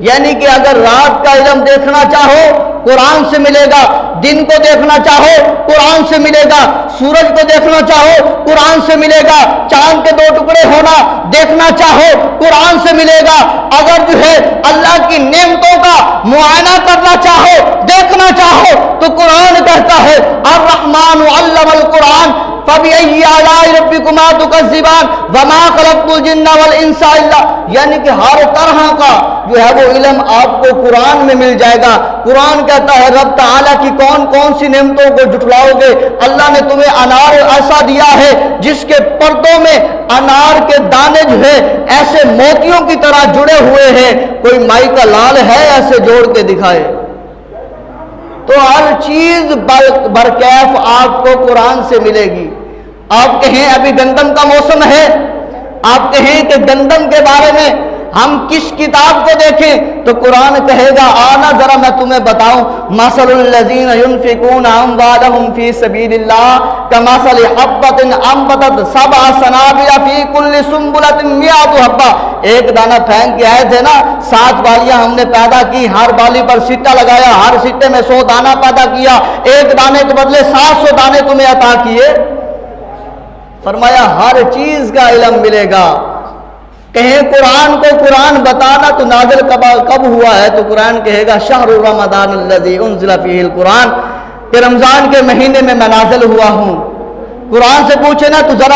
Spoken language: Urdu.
یعنی کہ اگر رات کا علم دیکھنا چاہو قرآن سے ملے گا، دن کو دیکھنا چاہو قرآن سے ملے گا، سورج کو دیکھنا چاہو قرآن سے ملے گا، چاند کے دو ٹکڑے ہونا دیکھنا چاہو قرآن سے ملے گا، اگر جو ہے اللہ کی نعمتوں کا معائنہ کرنا چاہو دیکھنا چاہو تو قرآن کہتا ہے الرحمن علم القرآن فَبِأَيِّ آلَاءِ رَبِّكُمَا تُكَذِّبَانِ وَمَا خَلَقْتُ الْجِنَّ وَالْإِنسَ إِلَّا، یعنی کہ ہر طرح کا جو ہے وہ علم آپ کو قرآن میں مل جائے گا۔ قرآن کہتا ہے رب تعالیٰ کی کون کون سی نعمتوں کو جھٹلاؤ گے؟ اللہ نے تمہیں انار ایسا دیا ہے جس کے پردوں میں انار کے دانے جو ہے ایسے موتیوں کی طرح جڑے ہوئے ہیں، کوئی مائی کا لال ہے ایسے جوڑ کے دکھائے؟ تو ہر چیز برکیف آپ کو قرآن سے ملے گی۔ آپ کہیں ابھی گندم کا موسم ہے، آپ کہیں کہ گندم کے بارے میں ہم کس کتاب کو دیکھیں تو قرآن کہے گا آنا ذرا میں تمہیں بتاؤں مثل الذین ينفقون اموالهم فی سبیل اللہ کمثل حبۃ انبتت سبع سنابل فی کل سنبلۃ مئۃ حبۃ، ایک دانہ پھینک کے آئے تھے نا، 7 بالیاں ہم نے پیدا کی، ہر بالی پر سٹا لگایا، ہر سٹے میں 100 دانہ پیدا کیا، ایک دانے کے بدلے 700 دانے تمہیں عطا کیے۔ فرمایا ہر چیز کا علم ملے گا۔ کہیں قرآن کو قرآن بتانا تو نازل کب ہوا ہے تو قرآن کہے گا شہر رمضان الذی انزل فیہ القرآن، کہ رمضان کے مہینے میں نازل ہوا ہوں۔ قرآن سے پوچھے نا تو ذرا